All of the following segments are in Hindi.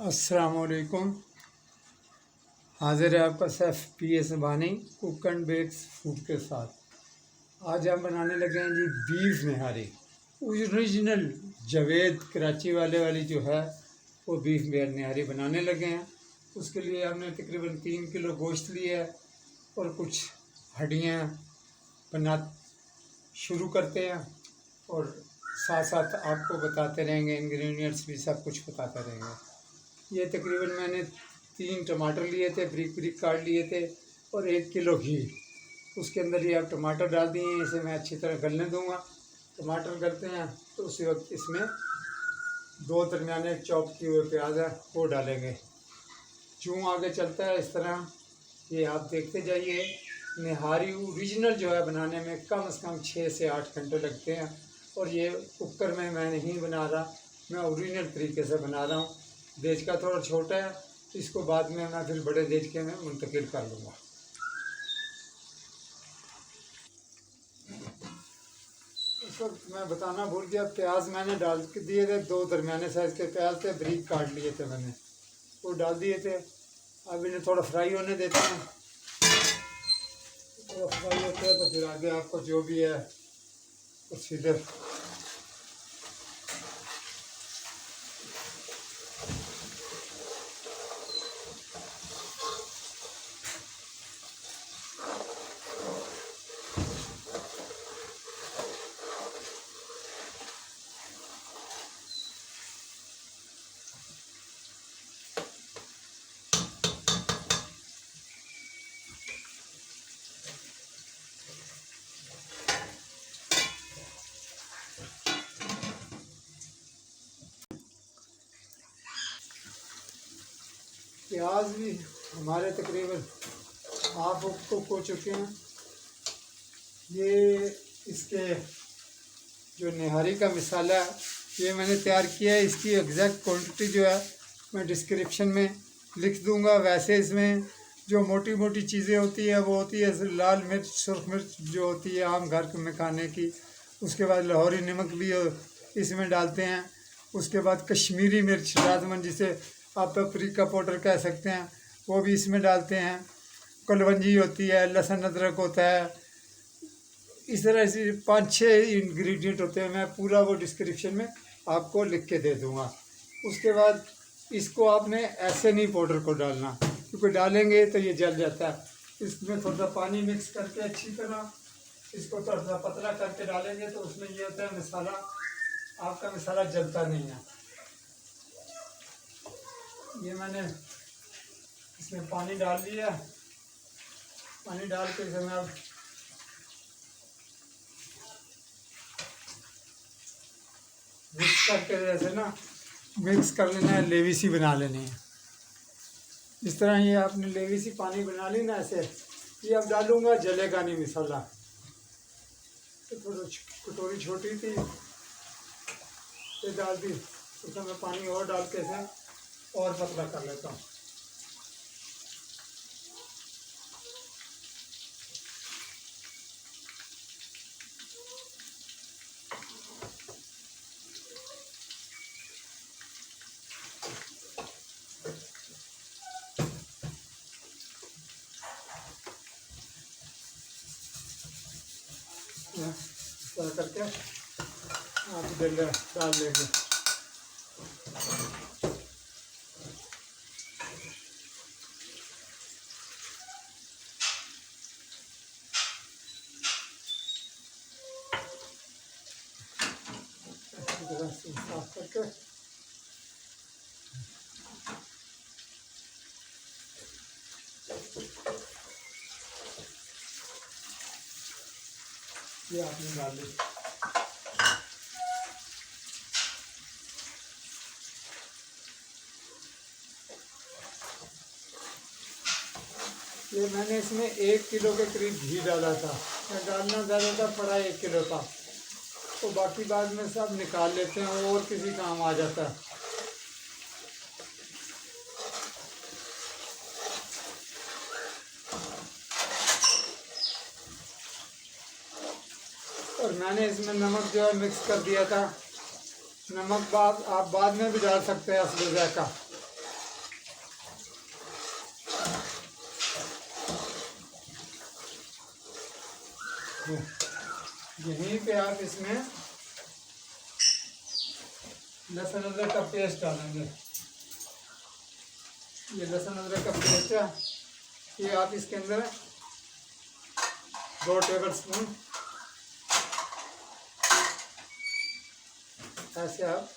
अस्सलाम वालेकुम। हाजिर है आपका शेफ़ PS बानी कुक एंड बेक्स फूड के साथ। आज हम बनाने लगे हैं जी बीफ निहारी। ओरिजिनल जावेद कराची वाली जो है वो बीफ निहारी बनाने लगे हैं। उसके लिए हमने तकरीबन 3 किलो गोश्त लिया है और कुछ हड्डियाँ बना शुरू करते हैं और साथ साथ आपको बताते रहेंगे, इंग्रेडिएंट्स भी सब कुछ बताते रहेंगे। ये तकरीबन मैंने 3 टमाटर लिए थे, ब्रिक ब्रिक काट लिए थे और 1 किलो घी। उसके अंदर ये अब टमाटर डाल दिए हैं, इसे मैं अच्छी तरह गलने दूंगा। टमाटर गलते हैं तो उसी वक्त इसमें 2 दरमियाने चॉप किए हुए प्याज है वो डालेंगे। यूँ आगे चलता है इस तरह, ये आप देखते जाइए। निहारी ओरिजिनल जो है बनाने में कम से कम 6 से 8 घंटे लगते हैं और ये कुकर में मैं नहीं बना रहा, मैं ओरिजिनल तरीके से बना रहा हूँ। देज का थोड़ा छोटा है, इसको बाद में मैं फिर बड़े देज के में मुंतकिल कर लूँगा। इस वक्त मैं बताना भूल गया, प्याज मैंने डाल के दिए थे, 2 दरमियाने साइज़ के प्याज थे, ब्रीक काट लिए थे मैंने, वो डाल दिए थे। अब इन्हें थोड़ा फ्राई होने देते हैं। थोड़ा फ्राई होता है तो फिर आगे आपको जो भी है प्रोसीजर प्याज भी हमारे तकरीबन हाफ कुक हो चुके हैं। ये इसके जो निहारी का मसाला है ये मैंने तैयार किया है। इसकी एग्जैक्ट क्वांटिटी जो है मैं डिस्क्रिप्शन में लिख दूंगा। वैसे इसमें जो मोटी मोटी चीज़ें होती है वो होती है लाल मिर्च, सुरख मिर्च जो होती है आम घर में खाने की। उसके बाद लाहौरी नमक भी इसमें डालते हैं। उसके बाद कश्मीरी मिर्च राजमन, जिसे आप पेपरिका पाउडर कह सकते हैं, वो भी इसमें डालते हैं। कलवंजी होती है, लहसुन अदरक होता है। इस तरह से 5-6 इंग्रेडिएंट होते हैं। मैं पूरा वो डिस्क्रिप्शन में आपको लिख के दे दूँगा। उसके बाद इसको आपने ऐसे नहीं पाउडर को डालना, क्योंकि डालेंगे तो ये जल जाता है। इसमें थोड़ा सा पानी मिक्स करके अच्छी तरह इसको थोड़ा सा पतला करके डालेंगे तो उसमें ये होता है मसाला, आपका मसाला जलता नहीं है। ये मैंने इसमें पानी डाल दिया। पानी डाल के इसे मैं अब मिक्स करके जैसे ना मिक्स कर लेना है, लेवी सी बना लेनी है। इस तरह ये आपने लेवी सी पानी बना ली ना ऐसे। ये अब डालूंगा, जलेगा नहीं मसाला। तो थोड़ी कटोरी छोटी थी, ये डाल दी। उसमें मैं पानी और डाल के इसे और पतला कर लेता हूँ। करके आप डाल देंगे। अच्छी तरह से साफ करके ये आपने डाल दी। ये मैंने इसमें 1 किलो के करीब घी डाला था। मैं डालना ज़्यादा था, पड़ा 1 किलो था, तो बाकी बाद में सब निकाल लेते हैं और किसी काम आ जाता है। और मैंने इसमें नमक जो है मिक्स कर दिया था। नमक आप बाद में भी डाल सकते हैं असली जायका। इसको, यहीं पे आप इसमें लहसुन अदरक का पेस्ट डालेंगे। ये लहसुन अदरक का पेस्ट है, ये आप इसके अंदर 2 टेबल स्पून ऐसे आप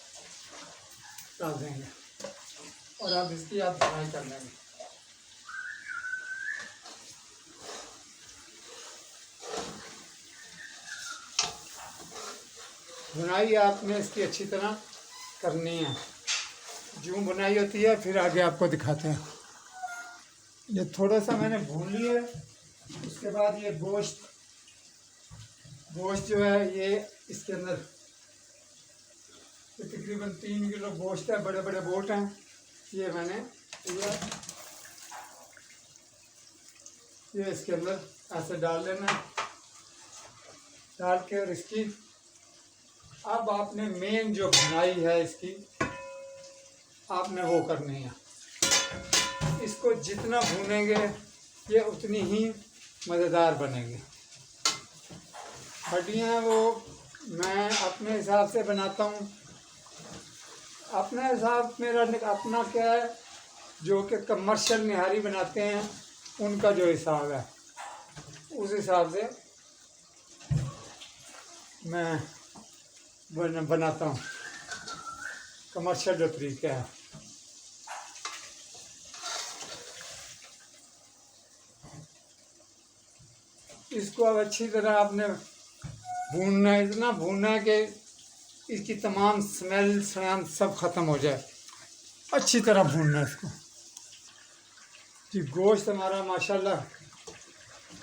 डाल देंगे और आप इसकी आप फ्राई कर लेंगे। भुनाई आपने इसकी अच्छी तरह करनी है, जो बुनाई होती है फिर आगे आपको दिखाते हैं। ये थोड़ा सा मैंने भून लिया है। उसके बाद ये गोश्त जो है ये इसके अंदर, ये तकरीबन 3 किलो गोश्त है, बड़े बड़े बोट हैं, ये मैंने ये इसके अंदर ऐसे डाल लेना है। डाल के और इसकी अब आपने मेन जो भुनाई है इसकी आपने वो करनी है। इसको जितना भूनेंगे ये उतनी ही मज़ेदार बनेंगे। हड्डियाँ वो मैं अपने हिसाब से बनाता हूँ, अपना हिसाब मेरा अपना क्या है, जो कि कमर्शियल निहारी बनाते हैं उनका जो हिसाब है उस हिसाब से मैं बनाता हूँ, कमर्शियल जो तरीका है। इसको अब अच्छी तरह आपने भूनना है, इतना भूनना है कि इसकी तमाम स्मेल सयान सब ख़त्म हो जाए। अच्छी तरह भूनना है इसको जी। गोश्त हमारा माशाल्लाह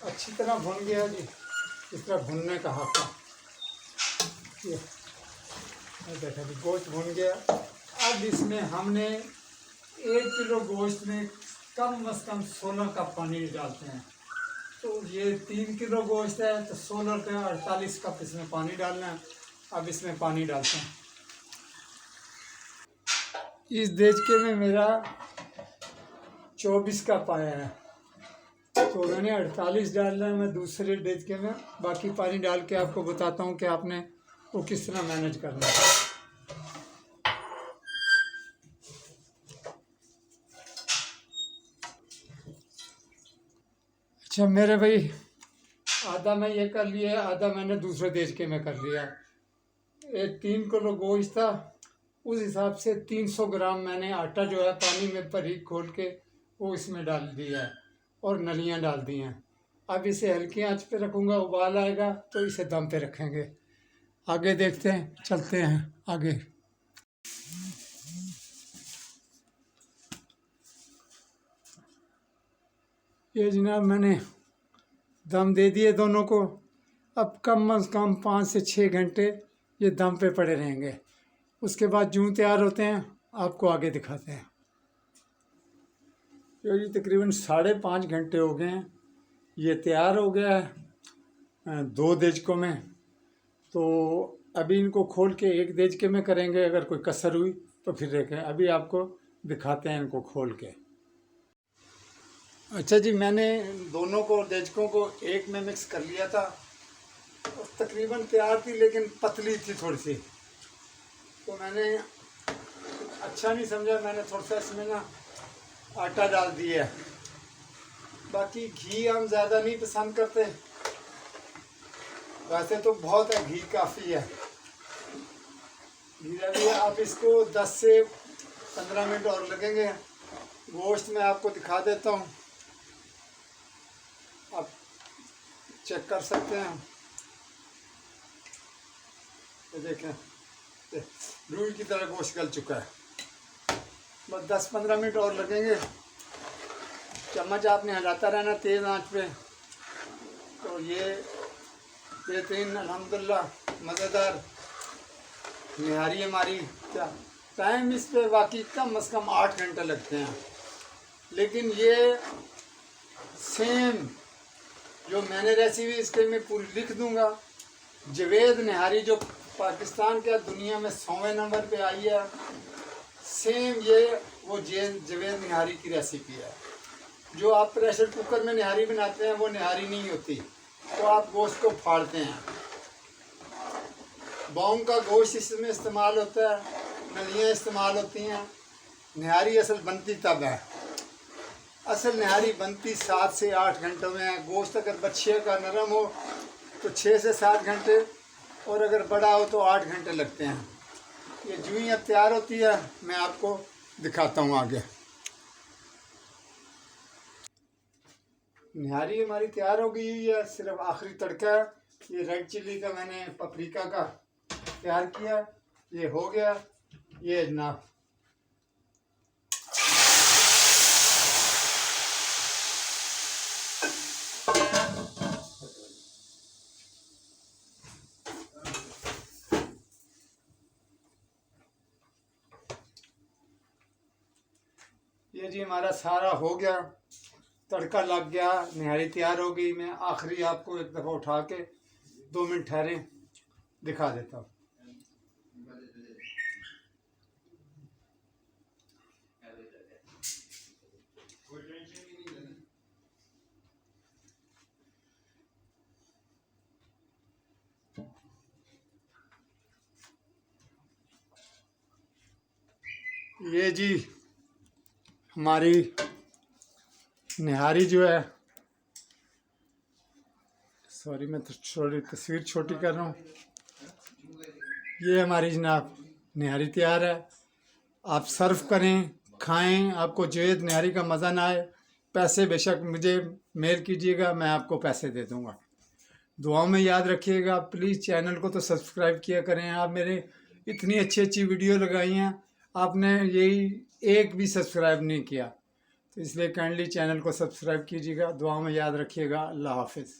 अच्छी तरह भुन गया जी, इस तरह भुनने का हक़ है। ये देखा जी गोश्त भुन गया। अब इसमें हमने 1 किलो गोश्त में कम से कम 16 कप पानी डालते हैं। तो ये 3 किलो गोश्त है तो 16 के 48 कप इसमें पानी डालना है। अब इसमें पानी डालते हैं। इस देचके में मेरा 24 कप आया है, तो मैंने 48 डालना है मैं दूसरे देचके में। बाकी पानी डाल के आपको बताता हूँ कि आपने वो किस तरह मैनेज करना है। अच्छा मेरे भाई, आधा मैं ये कर लिया, आधा मैंने दूसरे देचके में कर लिया। एक 3 किलो गोश्त था, उस हिसाब से 300 ग्राम मैंने आटा जो है पानी में बारीक खोल के वो इसमें डाल दिया है और नलियाँ डाल दी हैं। अब इसे हल्की आंच पे रखूँगा, उबाल आएगा तो इसे दम पे रखेंगे। आगे देखते हैं, चलते हैं आगे। ये जनाब मैंने दम दे दिए दोनों को। अब कम से कम 5 से 6 घंटे ये दम पे पड़े रहेंगे। उसके बाद जूं तैयार होते हैं आपको आगे दिखाते हैं। ये तकरीबन 5.5 घंटे हो गए हैं, ये तैयार हो गया है 2 देचकों में। तो अभी इनको खोल के एक देचके में करेंगे, अगर कोई कसर हुई तो फिर देखें। अभी आपको दिखाते हैं इनको खोल के। अच्छा जी, मैंने दोनों को देचकों को एक में मिक्स कर लिया था और तकरीबन तैयार थी, लेकिन पतली थी थोड़ी सी, तो मैंने अच्छा नहीं समझा, मैंने थोड़ा सा इसमें ना आटा डाल दिया। बाकी घी हम ज़्यादा नहीं पसंद करते, वैसे तो बहुत है, घी काफ़ी है। धीरे धीरे आप इसको 10 से 15 मिनट और लगेंगे। गोश्त में आपको दिखा देता हूँ, आप चेक कर सकते हैं। ये देखें, रुई की तरह गोश्त गल चुका है। बस 10-15 मिनट और लगेंगे। चम्मच आपने हिलाता रहना तेज़ आंच पे। तो ये बेहतरीन अल्हम्दुलिल्लाह मज़ेदार निहारी हमारी। क्या टाइम इस पे बाकी कम से कम 8 घंटे लगते हैं, लेकिन ये सेम जो मैंने रेसिपी इसके में पूरी लिख दूंगा। जवेद निहारी जो पाकिस्तान का दुनिया में 100वें नंबर पे आई है, सेम ये वो जवेद निहारी की रेसिपी है। जो आप प्रेशर कुकर में निहारी बनाते हैं वो निहारी नहीं होती, तो आप गोश्त को फाड़ते हैं। बॉम का गोश्त इसमें इस्तेमाल होता है, नलियाँ इस्तेमाल होती हैं। निहारी असल बनती तब है, असल निहारी बनती 7 से 8 घंटों में है। गोश्त अगर बच्चे का नरम हो तो 6 से 7 घंटे, और अगर बड़ा हो तो 8 घंटे लगते हैं। ये जो ही अब तैयार होती है मैं आपको दिखाता हूँ आगे। निहारी हमारी तैयार हो गई हुई है, सिर्फ आखिरी तड़का है। ये रेड चिल्ली का मैंने पपरिका का तैयार किया, ये हो गया। ये जनाब ये जी हमारा सारा हो गया, तड़का लग गया, निहारी तैयार हो गई। मैं आखिरी आपको एक दफ़ा उठा के 2 मिनट ठहरे दिखा देता हूँ। ये जी हमारी निहारी जो है, सॉरी मैं तो थोड़ी तस्वीर छोटी कर रहा हूँ। ये हमारी जनाब निहारी तैयार है। आप सर्व करें, खाएं। आपको जो निहारी का मज़ा ना आए, पैसे बेशक मुझे मेल कीजिएगा, मैं आपको पैसे दे दूँगा। दुआओं में याद रखिएगा। प्लीज़ चैनल को तो सब्सक्राइब किया करें। आप मेरे इतनी अच्छी अच्छी वीडियो लगाई हैं, आपने यही एक भी सब्सक्राइब नहीं किया, तो इसलिए काइंडली चैनल को सब्सक्राइब कीजिएगा। दुआओं में याद रखिएगा। अल्लाह हाफिज़।